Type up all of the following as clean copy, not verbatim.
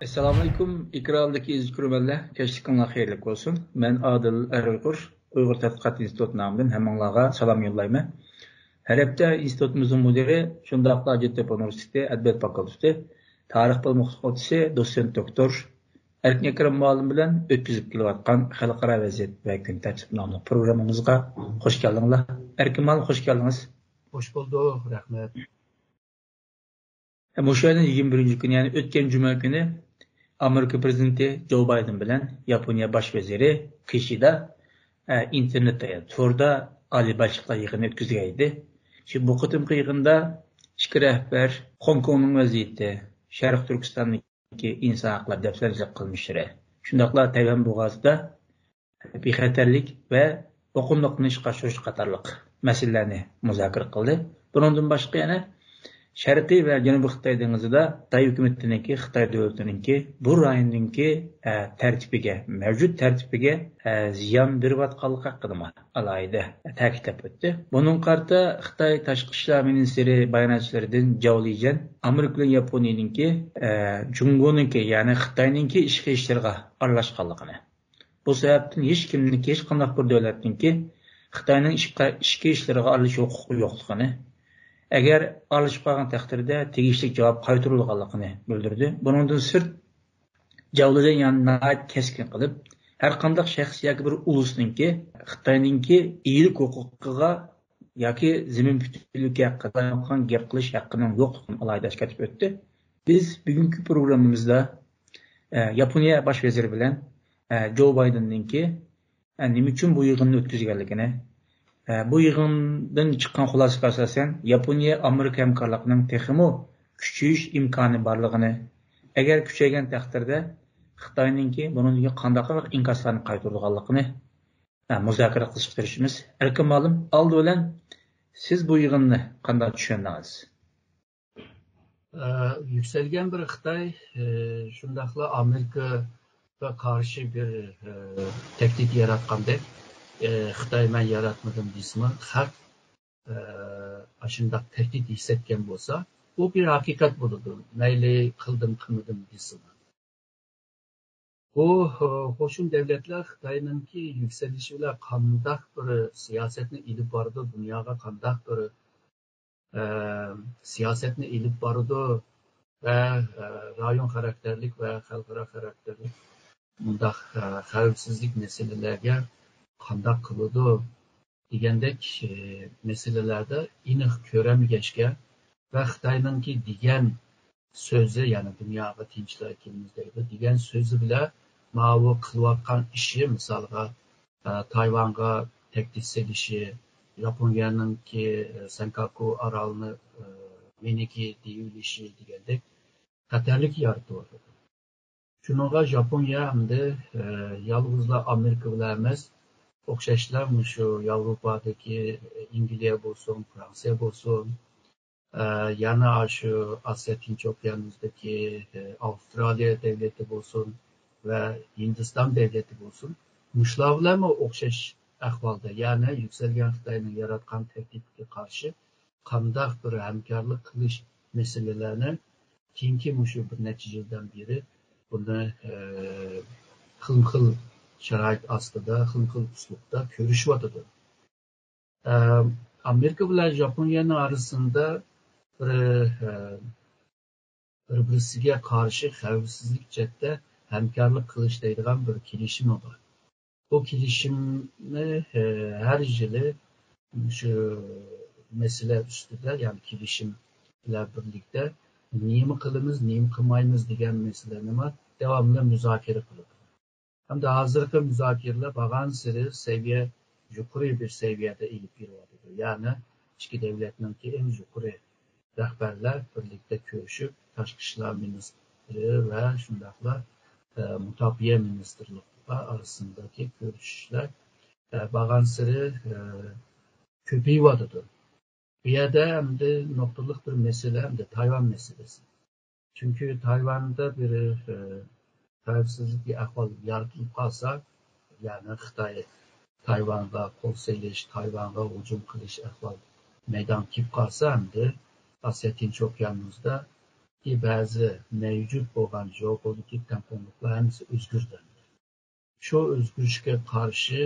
Assalamu alaikum. İkraldaki izgürmenler, keşlikinler hayırlık olsun. Ben Adil Eruygur, Uygur Tadqiqat İnstitutu namından hemenlağa salam yollayma. Her hafta institutumuzun müdiri, Şundaqla Hacettepe Üniversitesi Edebiyat Fakültesi, Tarih Bilim Fakültesi Doçent Doktor Erkin Ekrem Muallim bilen ötküzüp kelayotgan Xalqara vaziyet ve gün tertip namlı programımızga hoş geldiniz. Erkin Muallim hoş geldiniz. Hoş bulduk, rahmet. Bu ayın 21. günü yani ötken cuma günü Amerika Prezidenti Joe Biden bilen Yaponiya Baş Veziri Kishida internette, Torda Ali Başlıklar yığını ötküzgeydi. Şimdi bu kıtımkı yığında iki rehber Hong Kong'un vaziyeti, Şarkı Türkistan'daki insan hakları deftercilik kılmıştır. Şundakla Tayvan Boğazı'da bir xatarlik ve okunluqni işqa şoş qatarlıq meselelerini müzakere kıldı. Bundan başka yana Şərqi ve Cənubi Xitay dənizində Xitay hökumətininki, Xitay dövlətinin bu rayondakı tərtibigə, mövcud tərtibigə ziyan beriyotganligi haqida alayida ta'kidlab o'tdi. Bunun qarta Xitay Tashqi ishlar ministri bayonotchilaridan Zhao Lijian Amerika bilan Yaponiyaninki Jungoninki, ya'ni Xitoyninki ishki ishlariga aralashganligini. Bu sababdan hech kimniki, hech qanday bir davlatninki Xitoyning ishki ishlariga aralashish huquqi yo'qligini, agar alışıp qalğan təqdirdə tegishli cavab qaytarılğanlığını bildirdi. Bunundan sırt Javlıdan yanına keskin qılıb, hər qandaq şəxs yoki bir ulusninki Xitoyninki iyilik huquqiga yoki zimin bütünlüğü haqqında qilgan gap qilish haqqının yo'qligini alayda aytib o'tdi. Biz bugungi programmamizda Yaponiya baş veziri bilan Joe Bidenninki nima uchun bu yig'inni o'tkazganligini, bu yığından çıkan xulosaga asosan Yaponiya Amerika hamkorligining texmo kuchayish imkoni borligini, agar kuchaygan taqdirda Xitoyninki buningga qanday inkoslarni qaytarganligini muzokara qilishga tirishimiz. Erkin Muallim, oldi bilan siz bu yığınni qanday tushundingiz? Yükselgen bir Xitay şundaqla Amerika'ya karşı bir tehdit yaratqandek. Xitay men yaratmadım dismi, haq aşındaq tehdit hissetken bolsa, bu bir hakikat buludu. Meyli kıldım, kılmadım dismi. Bu hoşun devletler Xitay'nınki yükselişiyle kandak bir siyasetini ilip vardı, dünyaya kandak bir siyasetini ilip vardı ve rayon karakterlik ve halkara karakterlik bundak xavfsizlik meselelerine qandaq qılıdı degandek meselelerde iniq ko'ramgachga va Xitoyninki degan so'zi, ya'ni dunyoga tinchlik kelmoqda degan so'zi bilan ma'vu qilayotgan ishi, misolga Tayvanga tehdit selishi, Yaponiyaninki Senkaku orolini meniki deyilishi degandek xatarlik yaratdi. Şununla Japoniya hamda yalnızla Amerika bilan emas, o'xshashlar şu Avrupa'daki İngiliz bo'lsin, Fransiya bo'lsin, yana şu Asya Tinch okyanusidagi Avustraliya devleti bo'lsin ve Hindiston devleti bo'lsin, mushlar bilan o'xshash ahvolda, ya'ni yuksalgan Xitoyning yaratgan tahdidga qarshi qandaq bir hamkorlik qilish meselelerini keyingi shu bir necha yildan beri buni xil şərait astında, xil üslubda görüşüyordu. Amerika bilan Japoniyanın arasında bir-birisiga qarshi xavfsizlik chetda hamkorlik qilish deydigan bir kelishim var. Bu kelishimni her yili şu mesele üstüde, yani kelishim bilan birlikte nima qilamiz, nima qilmaymiz degan meselelerni devamlı müzakere qiladi. Hem de hazırki müzakereler bağın siri seviye, yukarı bir seviyede ilip giriyordu. Yani iki devletninki en yukarı rehberler birlikte görüşüp Tashqi ishlar ministri ve şundaqla Mutafiye ministerlikleri arasındaki görüşler bağın siri köpüyordu. Bir yerde hem de noktalık bir mesele, hem de Tayvan meselesi. Çünkü Tayvan'da bir xavfsizlik bir ahvol yaratılıp qalsa, yani Xitoy Tayvanga qo'l selish, Tayvanga hujum qilish ahvol meydon kelib qolsa, hamda Asya Tinch okyanusida ba'zi mevcut bo'lgan jeopolitik tengqurliklar hammasi o'zgardi. Shu o'zgarishga qarshi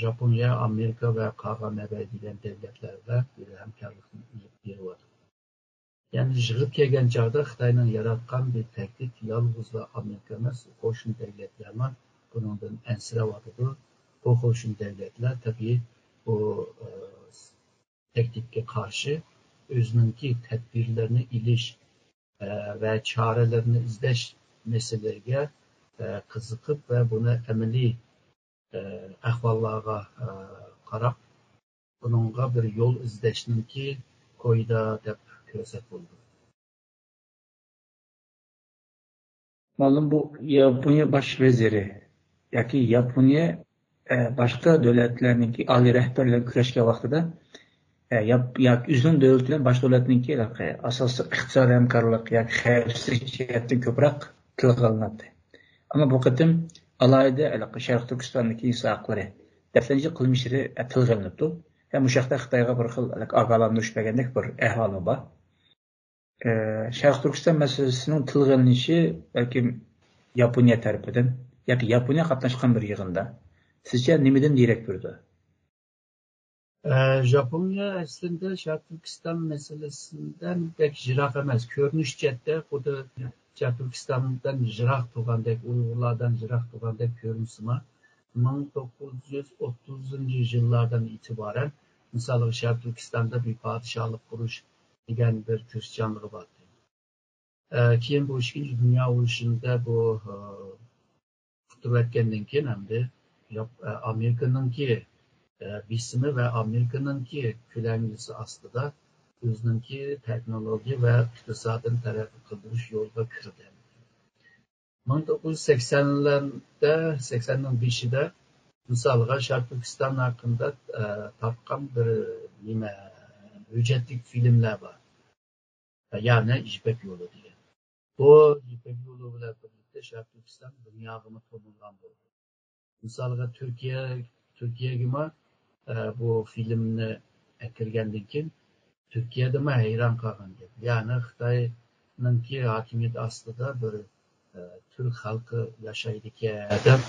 Japoniya, Amerika ve KGB degan devletlerle bir hamkorlikni ilib beryapti. Yani yig'ib kelgan chog'da Xitoyning yaratgan bir tehdit yolg'izla Amerika emas, qo'shni davlatlar ham bundan ansirayotdi. Bu qo'shni davlatlar tabii bu tehditga qarshi o'zininki tadbirlarni ilish ve çarelerini izleş meselelerine qiziqib ve bunu amaliy ahvollarga qarab bununla bir yol izlashninki ko'yda deb ko'rsatildi. Malum bu Yaponiya baş veziri yoki Yaponiya boshqa davlatlarningki oliy rahbarlar kurashgan vaqtida yoki uzun davlat bilan boshqa davlatningki asosiy iqtisodiy hamkorlik yoki xavfsizlik jihatdan ko'proq tilga olinadi. Ammo bu qatim alayda Sharq Turkistondagi inson haqlari daftarchi qilmishlari tilga olinibdi. Ham bu yoqda Xitoyga bir xil ogohlantirish bergandek bir ahvoli bor. Sharq Turkiston masalasining tilga olinishi balki Yaponiya tarafidan yoki Yaponiya qatnashgan bir yig'inda sizcha nimadan derak berdi? Japonya aslında Sharq Turkiston masalasidan pek jiroq emas. Ko'rinish jihatda xuddi Sharq Turkistondan jiroq turgandek, Uyg'urlardan jiroq turgandek ko'rinsimi 1930 yillardan itibaren misal Sharq Turkistonda bir podshohlik qurish degan bir tirishchanligi bor. Keyin bu Ikkinchi Dünya Urushida bu tugatgandan keyin hamda Amerikaningki bisimi ve Amerikanınki külengisi aslında özününki teknoloji ve iktisadın tarafı kıldırış yolda kirdi. 1980'lerde, 80'nin başında misalga Sharq Turkiston hakkında tapkan bir hücretlik filmler var. Yani İpek Yolu diye. Bu İpek Yolu ile birlikte Sharq Turkiston dünyagını tomurgan oldu. Misalga Türkiye gibi bu filmni kirgandan keyin Turkiyada men hayron qolgandim. Ya'ni Xitoyninki hokimiyat ostida bir Türk xalqi yashaydi ekan deb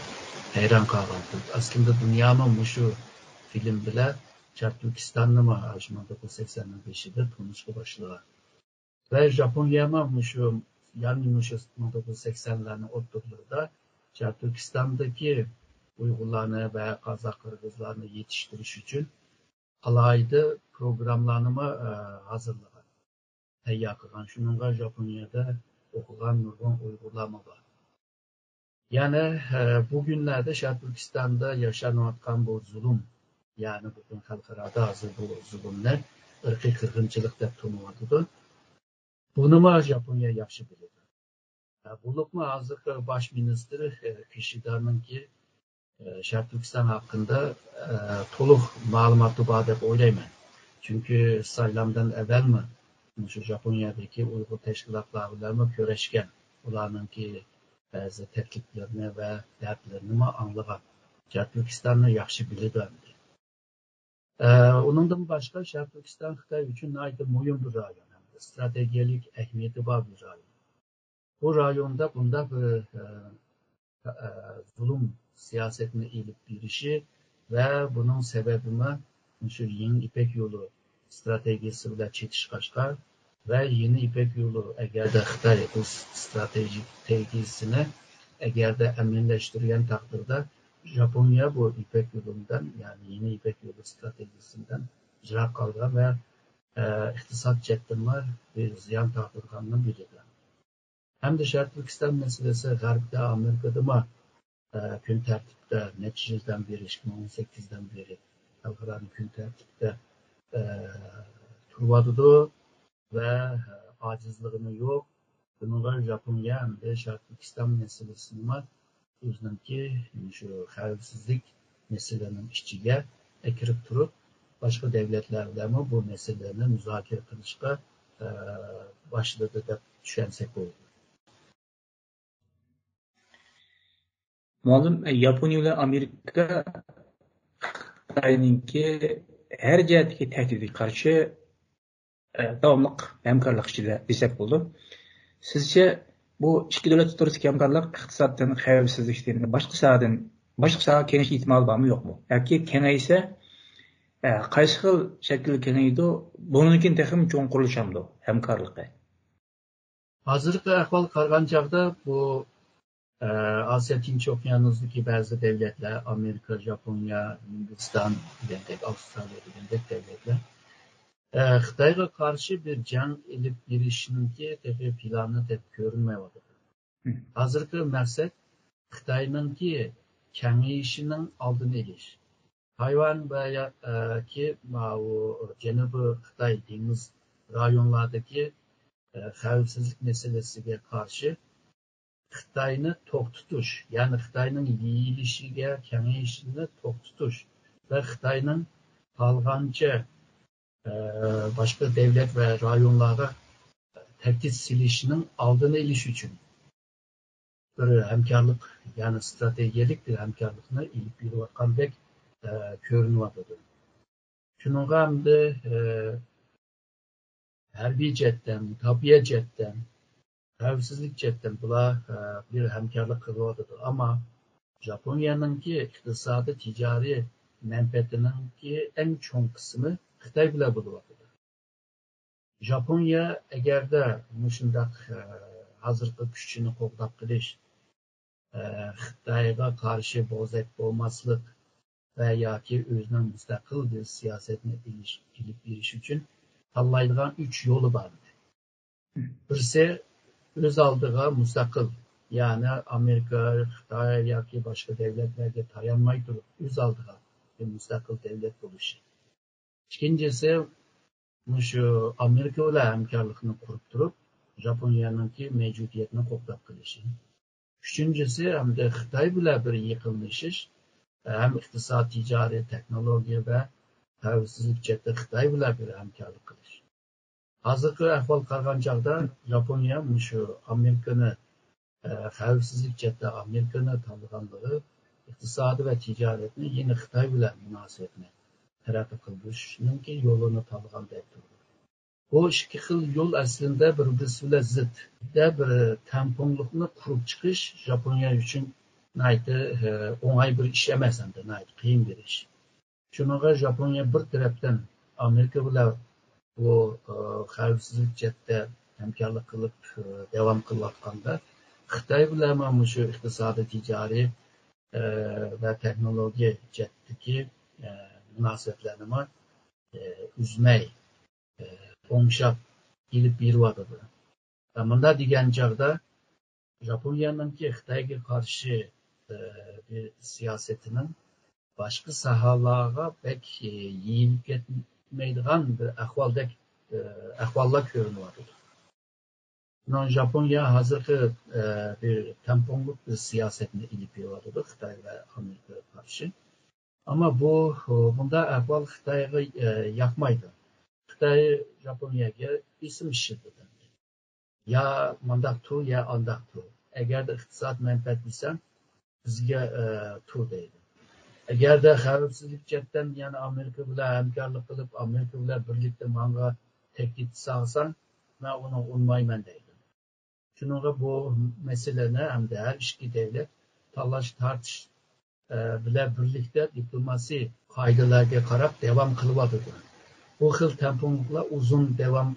hayron qolgandim. Aslında dunyomi shu film bilan Sharq Turkistonni 1985'de tanışga boshlagan. Ve Japonya ham shu yani 1980'lerin o'rtalarida Sharq Turkistondagi Uyg'urlarni ve Kazak Kırgızlarını yetiştiriş için alayda programlarını hazırlagan. Tayyor qilgan. Shuningga Japonyada o'qigan nurg'un Uyg'urlar var. Yani bu günlerde Sharq Turkistonda yaşanayotgan bu zulm, yani butun xalqaro hozir bu zulmlar irqiy qirg'inchilik deb tanilyapti. Buni Japonya yaxshi biladi. Bulukma hozirgi bosh ministri Kishidaninki Sharq Turkiston hakkında to'liq ma'lumoti bor deb o'ylayman. Çünkü saylamdan evvelmi şu Japonyadagi Uyg'ur tashkilotlari bilan ko'rishgan, ularningki ba'zi takliflarini va dardlarini anglagan. Sharq Turkistonni yaxshi biladi. Undan boshqa Sharq Turkiston Xitoy uchun nihoyatda muhim bir rayon, strategik ahamiyati bor bir rayon. Bu rayonda bunda bir zulüm siyasetini ilip birişi ve bunun sebebine şu yeni İpek Yolu stratejisi ile çetişkaşlar ve yeni İpek Yolu eğer de Xitay bu stratejisini eğer de eminleştirilen takdirde Japonya bu İpek Yolu'ndan yani yeni İpek Yolu stratejisinden jiroq kalgan ve iktisat cettinler bir ziyan taktırganının biridir. Hem de Sharq Turkiston meselesi G'arbda, Amerika'da mı gün tertipte neçə ildən beri, 2018'den beri xalqaro gün tertipte turvadıdı ve acizliğini yok. Bunlar Japonya hem de Sharq Turkiston meselesini özününki şu xavfsizlik meselelerinin içine ekirip turup başka devletlerle bu meselelerini müzakere kılışka başladı da düşünsek oldu. Malum Yaponiya ile Amerika Xitoyninki her jihatdagi tahdidiga qarshi davomli hamkorlik ichida desak bo'ldi. Sizce bu ikki davlat o'rtasidagi hamkorlik iqtisoddan, xavfsizlikdan, boshqa sohaga kengayish ehtimoli bormi yo'qmi? Yoki kengaysa, qaysi xil shaklda kengaydi? Bundan keyin texnik cho'ng qurilishamdi hamkorligi. Hozirgi ahvol qaragan chog'da bu Asya Tinch okeanidagi ba'zi davlatlar, Amerika, Japoniya, Hindiston degandek, Avstraliya degandek davlatlar Xitoyga qarshi bir jang ilib berishninki plani deb ko'rinmayapti. Hozirgi maqsad Xitoyninki kengayishining oldini olish. Tayvan va Janubiy Xitoy dengiz rayonlaridagi xavfsizlik masalasiga qarshi Xitoyni to'xtatish, ya'ni Xitoyning yeyilishiga, kengayishini to'xtatish va Xitoyning qolgancha başka devlet ve rayonlara tehdit silişinin aldığını iliş için bir hemkarlık, yani stratejik bir hemkarlıkını ilip bir vakandek görünüyordu. Şununla hem de harbi cetten, tabiye cetten, xavfsizlik cetten bula bir hemkarlık kılıyordu. Ama Japonya'nın ki iktisadi ticari menfaatinin ki en çoğun kısmı Xitoy bilan bo'lyapti. Japoniya agarda shundoq hozirgi kuchini qo'llab qilish, Xitoyga qarshi bozak bo'lmaslik va yoki o'zining mustaqil bir siyosatni ilib berish uchun tanlaydigan 3 yo'li bor. Birisi o'z oldiga mustaqil, ya'ni Amerika, Xitoy yoki boshqa davlatlarga tayanmay turib o'z oldiga bir mustaqil davlat bo'lishi. İkincisi, şu Amerika ile hamkorlikni kurup durup, Japonya'nınki mevcudiyetini qo'llab qilishi. Üçüncüsü, hem de Xitoy bilan bir yıkılmışış, hem iqtisod, ticaret, teknologiya ve xavfsizlik jihatda Xitoy bilan bir hamkorlik qilish. Hozirgi ahvol qaragan chog'da Japoniya şu Amerikani xavfsizlik jihatda Amerikani tanlaganligi, iqtisodi va tijoratni yine Xitoy bilan munosabatni taraqqiy qilishninki yo'lini tanlagan deb turdi. Bu ikki xil yo'l aslida bir-birisi bilan zid. Bir tamponglikni qurib chiqish Japoniya uchun o'ng'ay bir ish emas, qiyin bir ish. Shuninga Japoniya bir tarafdan Amerika bilan bu xavfsizlik jihatda hamkorlik qilib davom qilayotganda, Xitoy bilan mana shu iqtisodiy, tijoriy va texnologiya jihatdagi munosabatlarni uzmay, o'ngshab ilib beryapti. Bunda degan chog'da Japoniyaningki Xitoyga qarshi bir siyosatining boshqa sohalarga pek yeyilib ketmaydigan bir ahvollar ko'rinyapti. Japoniya hozirgi bir tamponglik bir siyosatni ilib beryapti Xitoy va Amerikaga qarshi. Ama bunda ahvol Xitoyga yoqmaydi. Xitoy Japoniyaga ism ishlatdi. Ya mandaq tur, ya andaq tur. Agarda iqtisod manfaat bilsan, bizga tur deydi. Agarda xavfsizlik jihatdan, ya'ni Amerika bilan hamkorlik qilib, Amerika bilan birlikda menga tehdit solsan, men uni unmayman deydi. Shuningga bu masalani hamda har ikki davlat talash tartish bilan birlikda diplomasiy qoidalarga qarab davom qilyapti. Bu xil tampongliklar uzun davom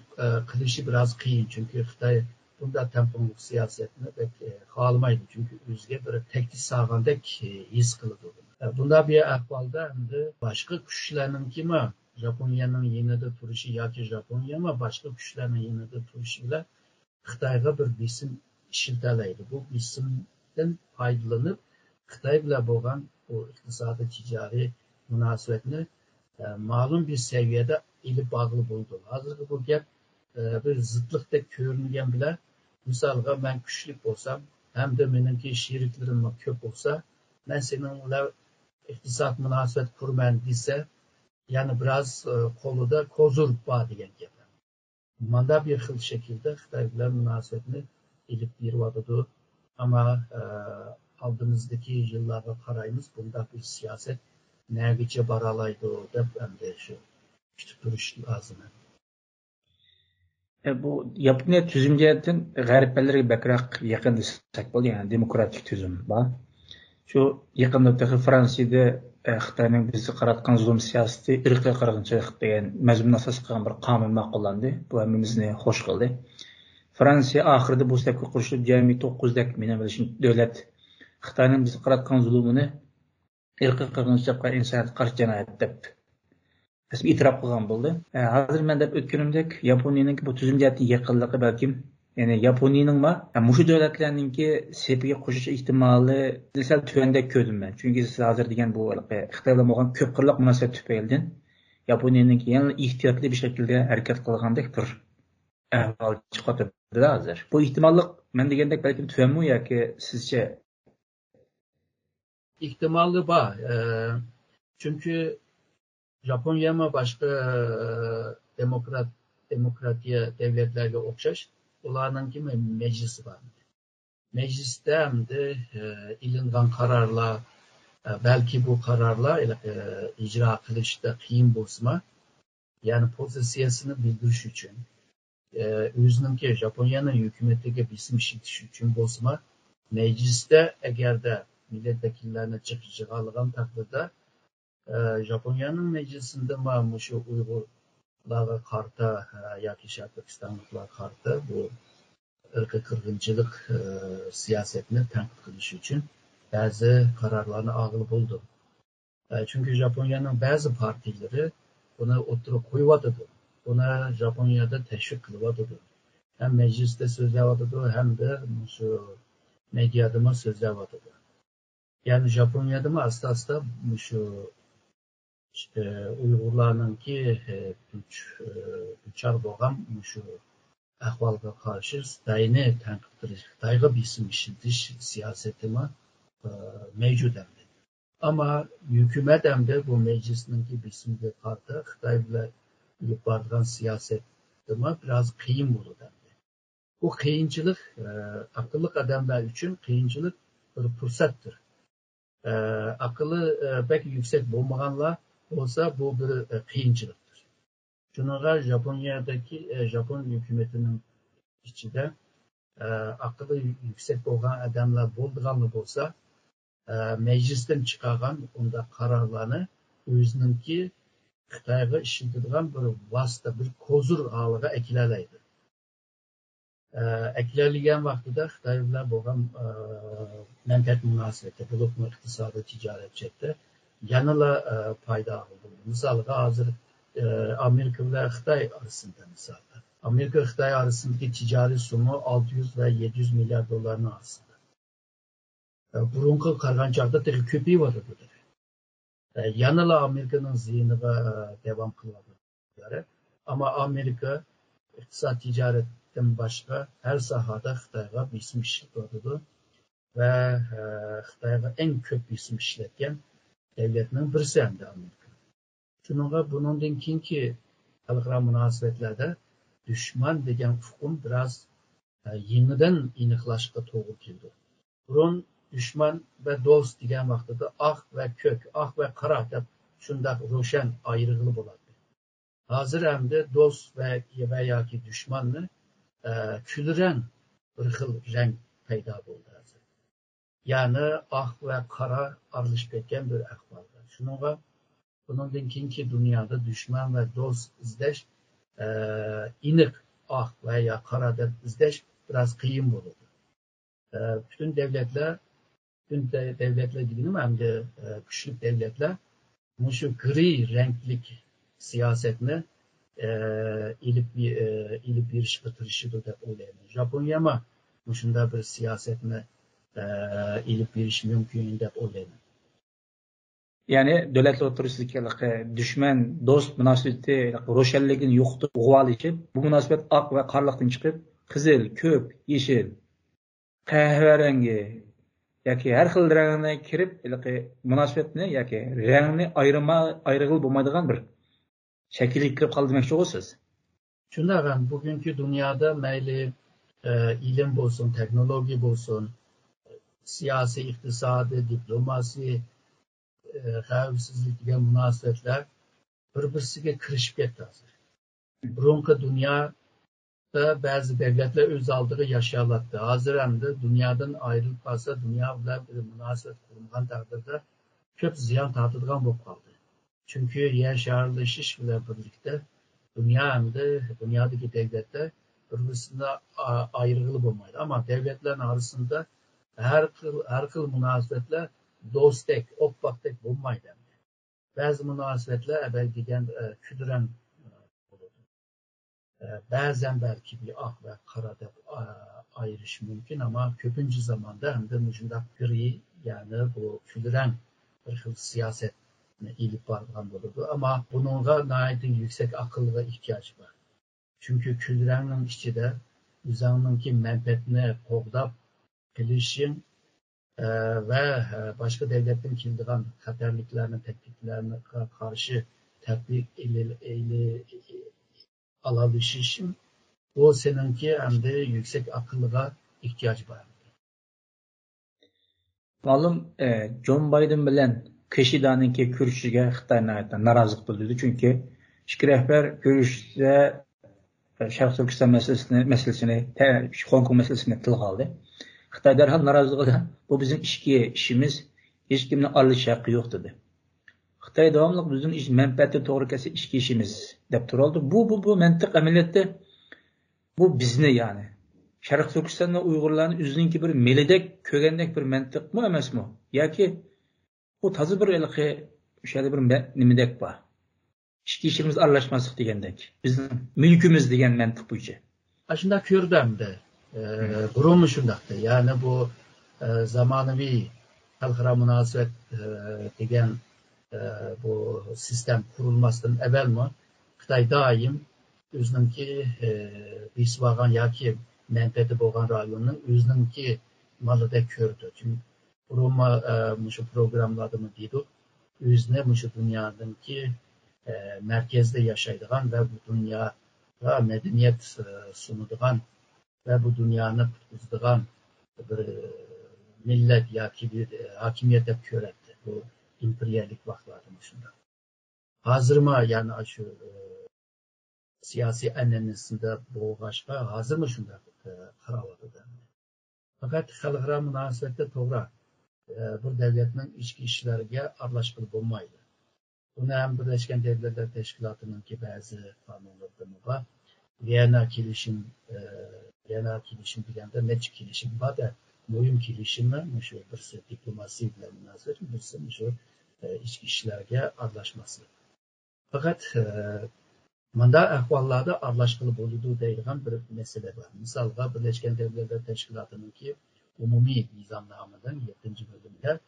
qilishi biroz qiyin, chunki Xitoy bunda tamponglik siyosatni xohlamaydi, chunki o'ziga bir tehdit solgandek his qiladi. Bunda bir ahvolda endi boshqa kuchlarninkimi Japoniyaning yanida turishi yoki Japoniya boshqa kuchlarning yanida turishi bilan Xitoyga bir besim ishiltalaydi. Bu besimdan foydalanib Xitoy bilan bo'lgan bu iqtisodiy tijoriy munosabatni ma'lum bir seviyede ilib bağlı bo'ldi. Hozirgi bu gap bir zidlikdek ko'ringan bilan, misolga men kuchli bo'lsam, hamda meningki sheriklarim ko'p bo'lsa, men sening bilan iqtisod munosabat qurman desa, ya'ni biroz qo'lida ko'zur bor degan gap. Mana bir xil shaklda Xitoy bilan munosabatni ilib beryapti. Ama oldimizdagi yillarga qaraymiz, bunda bir siyoset nergacha boralaydi deb endi shu kutib turish lozim. Bu Yaponiya tüzüm jihatdan g'arblarga bakroq yaqin desak bo'ladi, ya'ni demokratik tüzüm bor. Shu yaqinda Fransiyada Xitoyning bizga qaratgan zulm siyosati irqiy qirg'inchilik degan mazmun asos qilgan bir qonun ma'qullandi. Bu hammamizni xush qildi. Fransiya oxirida bu sababga qo'shilib jami 9 dak meni bilishim davlat Xitoyning bizga qaratgan zulmini irqiy qirg'inchilikqa insoniyatga qarshi jinoyat deb e'tirof qilgan bo'ldi. Hozir men deb o'tganimdek Yaponiyaning bu tuzum jihatdan yaqinligi balkim yani Yaponiyaning mushu davlatlarninki sepiga qo'shish ehtimoli sal tuvandek ko'rdim men. Chunki siz hozir degan bu Xitoy bilan bo'lgan ko'p qirliq munosabat tufaylidan Yaponiyaning yana ehtiyotli bir shaklda harakat qilgandek bir ahvol chiqyapti hozir. Bu ehtimollik men degandek balkim tuvanmi yoki sizcha? İhtimalli var. Çünkü Japonya mı başka demokratiya devletlerle okşaş, onların kimi meclisi var. Mecliste hem de ilingan kararla, belki bu kararla icra kılışta kıyım bozma, yani pozisiyasını bildiriş için, özünün ki Japonya'nın hükümetdeki bizim işitiş için bozma, mecliste eğer de milletvekillerine çıkıcı alıgan takdirde Japonya'nın meclisinde şu Uygurlara karta yoki Şarkıstanlıklar karta bu ırkı kırgınçılık siyasetini tanqid qilish için bazı kararlarını ağılıp oldu. Çünkü Japonya'nın bazı partileri buna oturup koyuvadıdı. Buna Japonya'da teşvik kılıvadıdı. Hem mecliste sözlevadıdı hem de şu medyada sözlevadıdı. Yani Japonya'da mı asla şu Uygurlarının ki uçar boğam şu ahvalga karşı Xitayni tanqid qilish, Xitayga bisim işitish siyasetimi mevcut emdi. Ama hükümet emdi bu meclisinin ki bisimga qarta Xitay bilan ilib borgan siyasetimi biraz qiyin bo'ldi emdi. Bu qiyinchilik aqlli odamlar uchun qiyinchilik bir fursatdir. Akıllı pek yüksek bulmaganlar olsa bu bir kıyınçılıktır. Şunlara Japonya'daki Japon hükümetinin içinde akıllı yüksek olan adamlar bulduğanlı olsa meclisten çıkaran onda kararlarını özününki Xitayga işletilgan bir vasıta, bir kozur ağlığa eklerleydi. Eklerligen vaxtida Xitay bilan bo'lgan manfaat munosabati bo'libmi iqtisodiy tijorat chetda yanada paydo bo'ldi. Misolga hozir Amerika bilan Xitoy arasında misolda. Amerika Xitoy arasındaki ticari sumu 600 ve 700 milyar doların arasında. Burunqi qarg'anchaqda tig'i ko'payib o'tadi. Yanada Amerika'nın zihniga devam qiladi. Ama Amerika iqtisod tijorat başka her sahada Xitayga bisim işletiyordu ve Xitayga en köp bisim işletken devletinin birisi hem de Amerika. Şununla bunundan ki xalqaro munosabatlerde düşman degan hukm biraz yeniden iniqlashga to'g'ri keldi. Burun düşman ve dost degan vaqtida oq ve kök, oq ve qora deb shunday ro'shan ayrıg'ili bo'ladi. Hozir hamda dost ve yoki düşmanni külüren bir xil renk paydo bo'ldi. Yani ah ve kara aralashib ketgan bir ahvolda. Shunga bundan keyingi dunyoda düşman ve dost izlash iniq ah veya kara deb izlash biraz qiyin bo'ladi. Bütün devletler dedim hem de güçlü devletler şu gri renklik siyasetini ilip bir iş bitirişidir deb o'ylayman. Japonya mı shunda bir siyasetini ilip bir iş mümkün deb o'ylayman. Yani davlatlar o'rtasidagi düşman do'st munosabati ro'shanligini yo'qotib, bu munosabat oq va qorliqdan chiqib, qizil, ko'k, yeshil, qahvarangi yoki har xil rangga kirib, munosabatni yoki rangni ayrig'il bo'lmaydigan bir shaklga kirib qoldi demoqchi bo'lasiz. Shunday bugünkü dünyada mayli ilim bo'lsin, teknoloji bo'lsin, siyasi, iqtisodi, diplomasi, xavfsizlik degan munosabatlar bir-birisiga kirishib ketdi hozir. Burunqi dunyo da bazı devletler öz aldığı yaşayalatdı. Hazır hem de dünyadan ayrılıp kalsa dünya bilen bir münasebet kurulgan takdirde köp ziyan tartılgan bu kaldı. Çünkü yaşarlaşış ile birlikte dünya hem de dünyadaki devletler birbirine ayrılıp olmaydı. Ama devletlerin arasında her kıl münasebetler dostek, opbaktek bulmaydı. Bazı münasebetler evvel diyen küdüren bazen belki bir ak ve karada ayrış mümkün ama köpüncü zamanda hem de mücündak gri yani bu küdüren bir siyaset ilip varlıgan olurdu. Ama bununla naidin yüksek akıl ve ihtiyaç var. Çünkü küdürenin içinde üzerindeki menfetini qoğdap bilişin ve başka devletin kildiğen xatarliklerine, tehditlerine karşı tedbir alalışışın o seninki hem de yüksek akıllığa ihtiyaç var. Malum John Biden bilen Kishida'nınki görüşüge Xitay'dan narazılık bildirdi. Çünkü iki rehber görüşte Şarkı Türkistan meselesini, Hong Kong meselesini tilga aldı. Xitay derhal narazılığı bu bizim işimiz, hiç kimden aralış hakkı yok dedi. Xitay devamlı bizim iş menfaati doğru kese işimiz dep turaldı. Bu mantık ameliyette bu bizni yani. Şarkı Türkistan'da Uygurların üzününki bir melidek, kögendek bir mantık mı emes mi? Ya ki o tazı bir ilki şöyle bir nimidek var. İşimiz aralashmaslik degandek. Bizim mülkümüz degan mantık bu işe. Aslında Kürdem'de durumu şundaqtı. Yani bu zamanıvi halkara münasebet degen bu sistem kurulmasından evvel mi Xitay daim özününki bisvagan yoki menfaati bo'lgan rayonning özününki malıda kördü. Çünkü kurulma şu programlarda mı dedik özüne şu dünyadaki merkezde yaşaydıgan ve bu dünyaya medeniyet sunuduğan ve bu dünyanı tutuzduğan bir millet yoki bir hakimiyet hep köretti. Bu imperiallik vaxtlarda şunda. Hazır mı yani şu siyasi enlemesinde boğaşka hazır mı şunda karavadı da. Fakat xalqara münasebette toğra bir devletin içki işleriga aralashqilib bo'lmaydi. Buni ham Birleşken Devletler Teşkilatı'nın ki bazı kanunlarında var. Viyana kilişim degende neçe kilişim var da mühim kilişimi şu birisi diplomasi bilen münasebet, birisi şu içki işlerge aralashması. Fakat manda ahvallarda aralashqilib bo'ludi deyilgan bir mesele var. Misalga Birleşken Devletler Teşkilatı'nın ki umumi nizamnameden 7. bölümde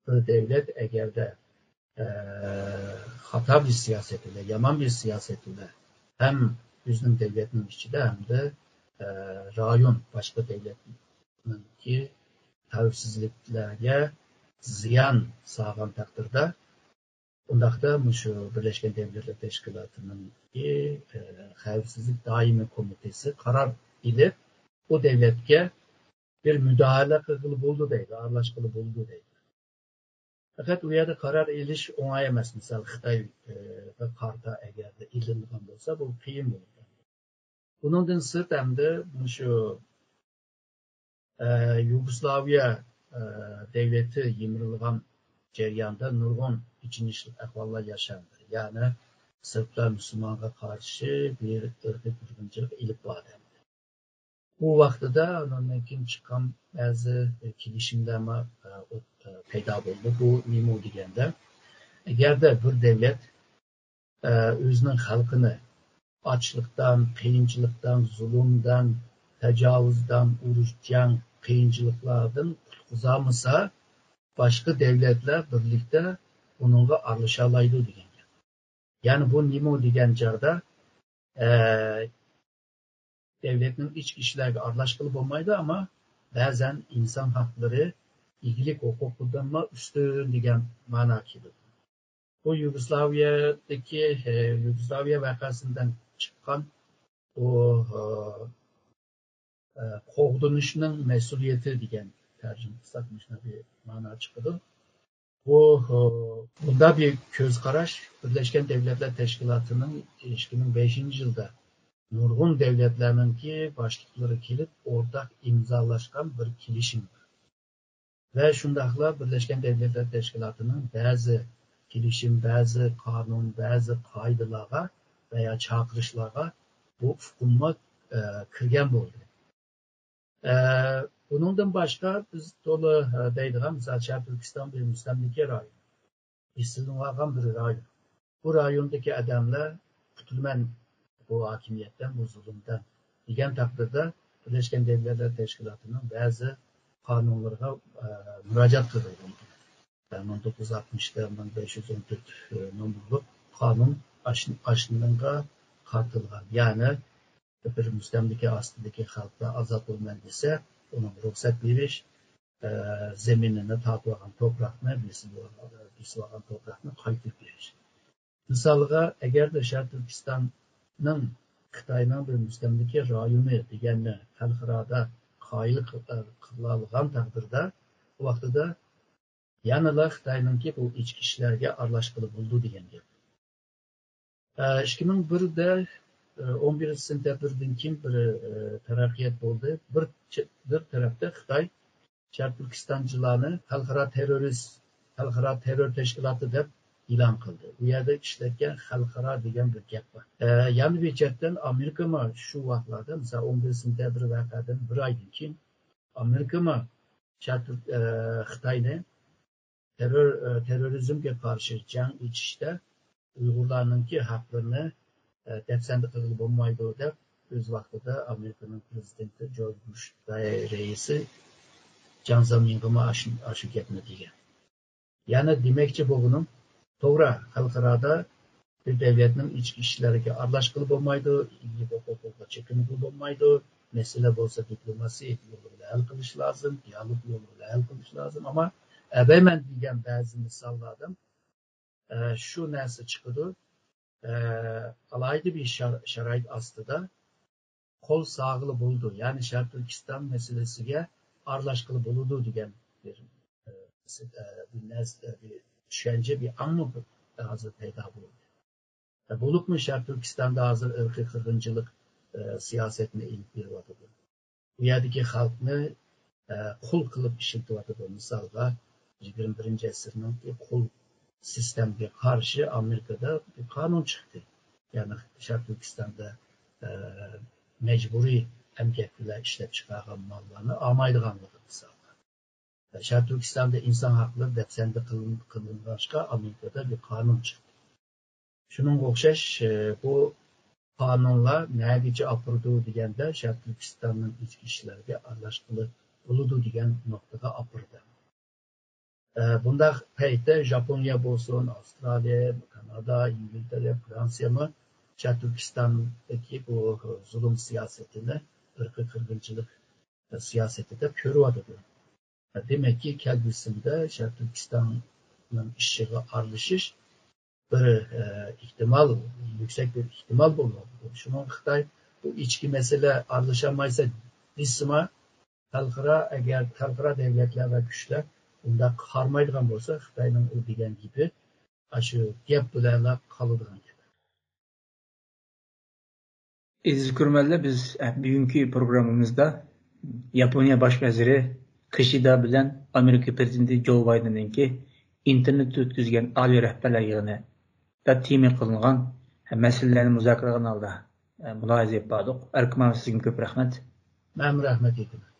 bir devlet eğer de hata bir siyasetiyle, yaman bir siyasetiyle hem özünün devletinin içinde hem de rayon başka devletinin ki tavsizliklerine ziyan sağlayan takdirde ondaqda şu Birleşken Devletler Teşkilatı'nın ki Xavfsizlik Daimi Komitesi karar ile o devletke bir müdahale kılıb oldu deydi, aralashqilib oldu deydi. Fakat u yerda karar elish o'ng'ay emas. Misal Xitoy ve qarta eğer de ilingan bo'lsa, bu qiyin bo'ladi. Bundan sırt hamda şu Yugoslaviya devleti yemirilgan jarayonda nurg'un ichinishlik ahvollar yaşandı. Yani Sırplar Müslüman'a karşı bir ırkı kırgınçılık ilip vardı. Bu vaqtida ondan çıkan bazı kilişimler peyda oldu. Bu nima deganda eğer de bir devlet özünün halkını açlıktan, qiyinchilikdan, zulümden, tecavüzden, urushdan, qiyinchiliklardan qutqizamasa başka devletler birlikte bununla aralashaydi degan. Yani bu nima degan chog'da devletin iç işlerle aralashqilib olmaydı ama bazen insan hakları ilgilik hukukundan mı üstün degan ma'no keldi. Bu Yugoslavya vakasından çıkan o qoğdunuşunun mesuliyeti degan tercüme kılsak bir ma'no çıktı. Bunda bir göz karaş Birleşken Devletler Teşkilatı'nın 2005. yılda nurgun devletlerinki başlıkları kelip ortak imzalaşkan bir kilişim var. Ve şundakla Birleşken Devletler Teşkilatı'nın bazı kilişim, bazı kanun, bazı kaydılara veya çağrışlara bu hukumat kirgen oldu. Bunundan başka biz dolu deydiğim mesela Şarkı Türkistan bir müstemlike rayonu. İstinvagan bir rayon. Bu rayondaki adamlar tutulmen bu hakimiyetten, bu zulümden. Digen takdirde Birleşken Devletler Teşkilatı'nın bazı kanunlarına müracaat kılıyor. Yani 1960'da 514 numaralı kanun aşınlığına katılgan. Yani bir müstemlike aslındaki halkta azat olmayan ise onun ruhsat veriş, zeminini tatlagan toprakını, bisvagan toprakını kayıtıp veriş. Misalga, eğer de Şarkı Türkistan'ın Xitayning bir müstemlike rayonu deganni xalqaro qoyil qilingan taqdirda bu vaqtida yanada Xitoyninki bu ichki ishlarga aralashqili bo'ldi degan gap. 2001'de 11 sentyabrdan keyin bir taraqqiyot bo'ldi. Bir tarafda Xitoy Sharq Turkistonchilarni xalqaro terror tashkiloti deb e'lon qildi. Bu yerda ishlatgan xalqaro degan bir gap bor. Yana bir chetdan Amerika shu vaqtlarda, misol 11 sentyabr voqeadan bir oydan keyin Amerika Xitoyni terrorizmga qarshi jang etishda Uyg'urlarninki haqlarini dafsanda qilib bo'lmaydi deb o'z vaqtida Amerikaning prezidenti George Bush raisi Jiang Zeminga aşı gapni degan. Yani demakchi bo'lganim to'g'ri, xalqaroda bir devletning ichki ishlariga aralashqili bo'lmaydi, huquqqa chekinib bo'lmaydi. Mesele bo'lsa diplomasi yo'li bilan hal qilish lozim, dialog yo'li bilan hal qilish lozim. Ama ben degan ba'zi misollardan shu narsa chiqadi. Alayda bir sharoit ostida qo'l sog'ili bo'ldi. Ya'ni Sharq Turkiston masalasiga aralashqili bo'ladi degan bir tushuncha, bir anlık hazır paydo bo'ldi. Bo'libmi Sharq Turkistonda hazır irqiy qirg'inchilik siyosetini ilib beryapti. Bu yerdagi xalqni qul qilib ishlatyapti. Misolga 21. asrning qul sistemiga qarshi Amerikada bir qonun chiqdi. Yani Sharq Turkistonda mecburi emgak bilan ishlab chiqargan mallarni olmaydiganligi misol. Sharq Turkistonda inson haqlari dafsanda qilingancha Amerikada bir qonun chiqdi. Shunga o'xshash bu qonunlar nagacha opirdi deganda Sharq Turkistonning ichki ishlariga aralashqili bo'ladi degan nuqtaga opirdi. Bunda paytda Japoniya bo'lsin, Avstraliya, Kanada, İngiltere, Fransiya mı Sharq Turkistondagi bu zulm siyosetini, irqiy qirg'inchilik siyoseti deb ko'ryapti. Demek ki kelgusida Sharq Turkistonning ishiga aralashish bir ihtimal, yüksek bir ihtimal bo'ladi. Şunun Xitoy bu ichki mesele aralashamaysa desima xalqaro devletler ve güçler bunda qarmaydigan bo'lsa, Xitoyning u degan gibi shu gap bilan qoladigan gap. Aziz ko'rmanlar, biz bugungi programmamizda Yaponiya bosh vaziri Kishida bilan Amerika prezidenti Joe Biden'ninki internetda o'tkazgan oliy rahbarlar yig'inida tema qilingan masalalarni muzokara qilgan holda mulohaza qilib bordik. Sizga ko'p rahmat. Men rahmat etaman.